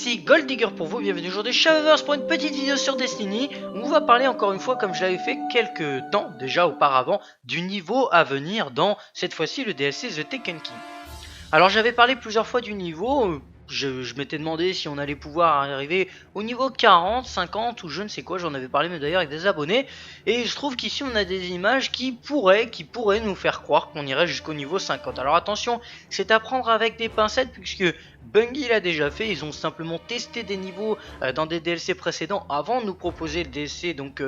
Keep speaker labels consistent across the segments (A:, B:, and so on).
A: ici Golddigger pour vous, bienvenue aujourd'hui chez Shaveverse pour une petite vidéo sur Destiny où on va parler encore une fois, comme je l'avais fait quelques temps déjà auparavant, du niveau à venir dans cette fois-ci le DLC The Taken King. Alors j'avais parlé plusieurs fois du niveau, je m'étais demandé si on allait pouvoir arriver au niveau 40, 50 ou je ne sais quoi, j'en avais parlé mais d'ailleurs avec des abonnés. Et je trouve qu'ici on a des images qui pourraient nous faire croire qu'on irait jusqu'au niveau 50. Alors attention, c'est à prendre avec des pincettes puisque Bungie l'a déjà fait, ils ont simplement testé des niveaux dans des DLC précédents avant de nous proposer le DLC, donc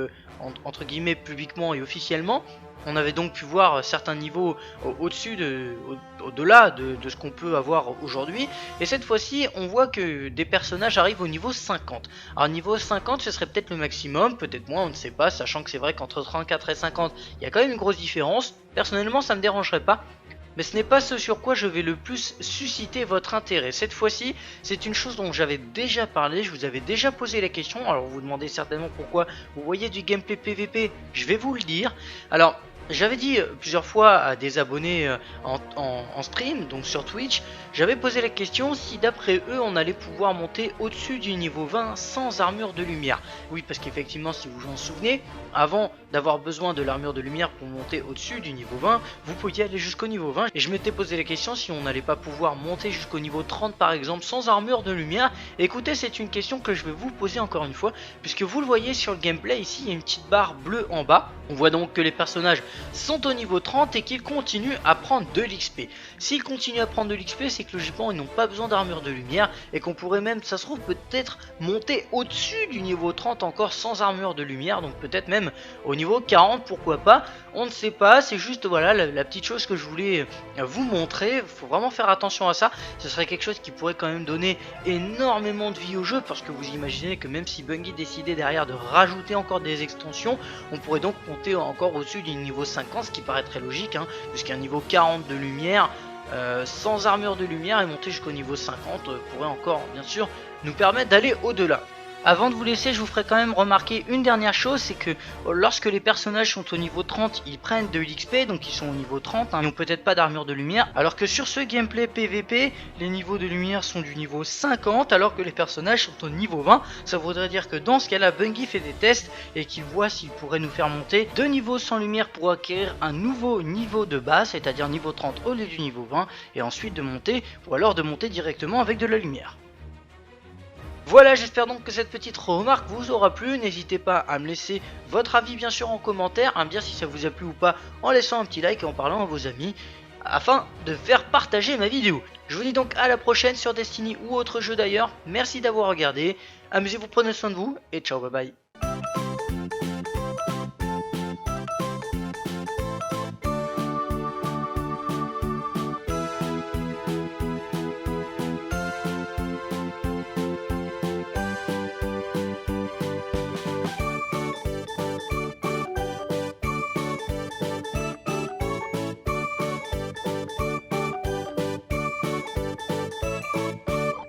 A: entre guillemets publiquement et officiellement. On avait donc pu voir certains niveaux au-dessus au-delà de ce qu'on peut avoir aujourd'hui. Et cette fois-ci, on voit que des personnages arrivent au niveau 50. Alors niveau 50, ce serait peut-être le maximum, peut-être moins, on ne sait pas, sachant que c'est vrai qu'entre 34 et 50, il y a quand même une grosse différence. Personnellement, ça ne me dérangerait pas. Mais ce n'est pas ce sur quoi je vais le plus susciter votre intérêt. Cette fois-ci, c'est une chose dont j'avais déjà parlé, je vous avais déjà posé la question. Alors vous vous demandez certainement pourquoi vous voyez du gameplay PVP, je vais vous le dire. Alors, j'avais dit plusieurs fois à des abonnés en stream, donc sur Twitch, j'avais posé la question si d'après eux on allait pouvoir monter au-dessus du niveau 20 sans armure de lumière. Oui, parce qu'effectivement, si vous vous en souvenez, avant d'avoir besoin de l'armure de lumière pour monter au-dessus du niveau 20, vous pouviez aller jusqu'au niveau 20. Et je m'étais posé la question si on n'allait pas pouvoir monter jusqu'au niveau 30 par exemple sans armure de lumière. Et écoutez, c'est une question que je vais vous poser encore une fois, puisque vous le voyez sur le gameplay ici, il y a une petite barre bleue en bas. On voit donc que les personnages sont au niveau 30 et qu'ils continuent à prendre de l'XP. S'ils continuent à prendre de l'XP, c'est que logiquement ils n'ont pas besoin d'armure de lumière et qu'on pourrait même, ça se trouve, peut-être monter au-dessus du niveau 30 encore sans armure de lumière, donc peut-être même au niveau 40, pourquoi pas, on ne sait pas, c'est juste voilà la petite chose que je voulais vous montrer. Il faut vraiment faire attention à ça, ce serait quelque chose qui pourrait quand même donner énormément de vie au jeu, parce que vous imaginez que même si Bungie décidait derrière de rajouter encore des extensions, on pourrait donc monter encore au-dessus du niveau 50, ce qui paraît très logique, puisqu'un niveau 40 de lumière, sans armure de lumière, et monter jusqu'au niveau 50 pourrait encore bien sûr nous permettre d'aller au-delà. Avant de vous laisser, je vous ferai quand même remarquer une dernière chose, c'est que lorsque les personnages sont au niveau 30, ils prennent de l'XP, donc ils sont au niveau 30, ils n'ont peut-être pas d'armure de lumière, alors que sur ce gameplay PVP, les niveaux de lumière sont du niveau 50, alors que les personnages sont au niveau 20. Ça voudrait dire que dans ce cas-là, Bungie fait des tests et qu'il voit s'il pourrait nous faire monter 2 niveaux sans lumière pour acquérir un nouveau niveau de base, c'est-à-dire niveau 30 au lieu du niveau 20, et ensuite de monter, ou alors de monter directement avec de la lumière. Voilà, j'espère donc que cette petite remarque vous aura plu. N'hésitez pas à me laisser votre avis bien sûr en commentaire, à me dire si ça vous a plu ou pas en laissant un petit like et en parlant à vos amis, afin de faire partager ma vidéo. Je vous dis donc à la prochaine sur Destiny ou autre jeu d'ailleurs. Merci d'avoir regardé, amusez-vous, prenez soin de vous et ciao, bye bye.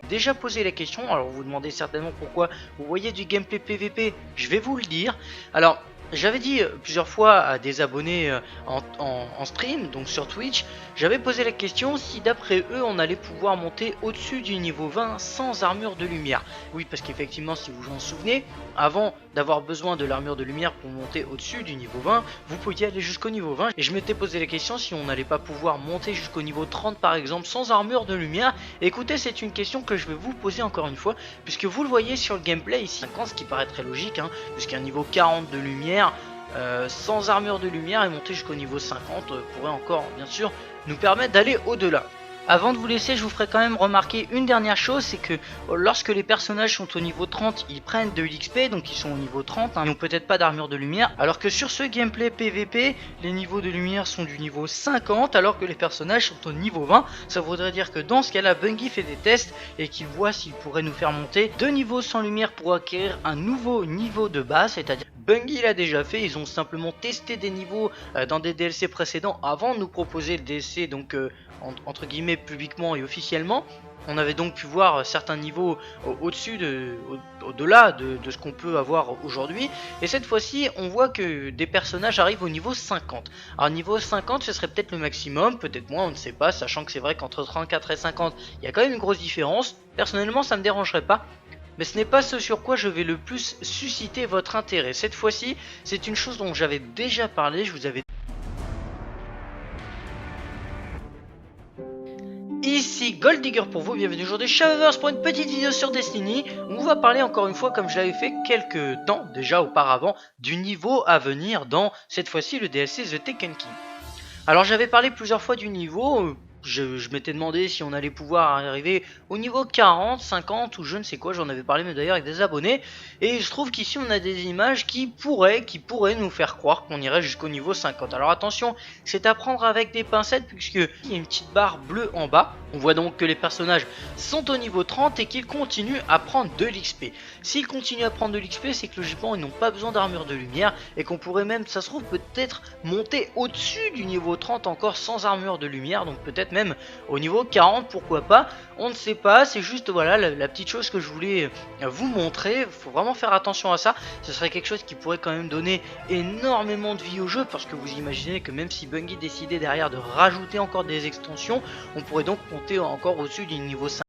A: Déjà posé la question, alors vous vous demandez certainement pourquoi vous voyez du gameplay PVP, je vais vous le dire. Alors j'avais dit plusieurs fois à des abonnés en stream, donc sur Twitch, j'avais posé la question si d'après eux on allait pouvoir monter au-dessus du niveau 20 sans armure de lumière. Oui, parce qu'effectivement, si vous vous en souvenez, avant d'avoir besoin de l'armure de lumière pour monter au-dessus du niveau 20, vous pouviez aller jusqu'au niveau 20. Et je m'étais posé la question si on n'allait pas pouvoir monter jusqu'au niveau 30 par exemple sans armure de lumière. Et écoutez, c'est une question que je vais vous poser encore une fois, puisque vous le voyez sur le gameplay ici, 50, ce qui paraît très logique, puisqu'un niveau 40 de lumière, sans armure de lumière, et monter jusqu'au niveau 50 pourrait encore bien sûr nous permettre d'aller au-delà. Avant de vous laisser, je vous ferai quand même remarquer une dernière chose, c'est que lorsque les personnages sont au niveau 30, ils prennent de l'XP, donc ils sont au niveau 30, ils n'ont peut-être pas d'armure de lumière, alors que sur ce gameplay PVP, les niveaux de lumière sont du niveau 50, alors que les personnages sont au niveau 20. Ça voudrait dire que dans ce cas-là, Bungie fait des tests et qu'il voit s'il pourrait nous faire monter 2 niveaux sans lumière pour acquérir un nouveau niveau de base, c'est-à-dire Bungie l'a déjà fait, ils ont simplement testé des niveaux dans des DLC précédents avant de nous proposer le DLC, donc entre guillemets publiquement et officiellement. On avait donc pu voir certains niveaux au-dessus au-delà de ce qu'on peut avoir aujourd'hui. Et cette fois-ci, on voit que des personnages arrivent au niveau 50. Alors niveau 50, ce serait peut-être le maximum, peut-être moins, on ne sait pas, sachant que c'est vrai qu'entre 34 et 50, il y a quand même une grosse différence. Personnellement, ça me dérangerait pas. Mais ce n'est pas ce sur quoi je vais le plus susciter votre intérêt. Cette fois-ci, c'est une chose dont j'avais déjà parlé, je vous avais... Ici Golddigger pour vous, bienvenue aujourd'hui Shavers pour une petite vidéo sur Destiny où on va parler encore une fois comme je l'avais fait quelques temps déjà auparavant du niveau à venir dans cette fois-ci le DLC The Taken King. Alors j'avais parlé plusieurs fois du niveau, je m'étais demandé si on allait pouvoir arriver au niveau 40, 50 ou je ne sais quoi, j'en avais parlé mais d'ailleurs avec des abonnés. Et il se trouve qu'ici on a des images qui pourraient nous faire croire qu'on irait jusqu'au niveau 50. Alors attention, c'est à prendre avec des pincettes puisqu'il y a une petite barre bleue en bas. On voit donc que les personnages sont au niveau 30 et qu'ils continuent à prendre de l'XP. S'ils continuent à prendre de l'XP, c'est que logiquement ils n'ont pas besoin d'armure de lumière et qu'on pourrait même, ça se trouve, peut-être monter au-dessus du niveau 30 encore sans armure de lumière, donc peut-être même au niveau 40, pourquoi pas, on ne sait pas, c'est juste voilà la petite chose que je voulais vous montrer. Faut vraiment faire attention à ça, ce serait quelque chose qui pourrait quand même donner énormément de vie au jeu, parce que vous imaginez que même si Bungie décidait derrière de rajouter encore des extensions, on pourrait donc monter encore au-dessus du niveau 5.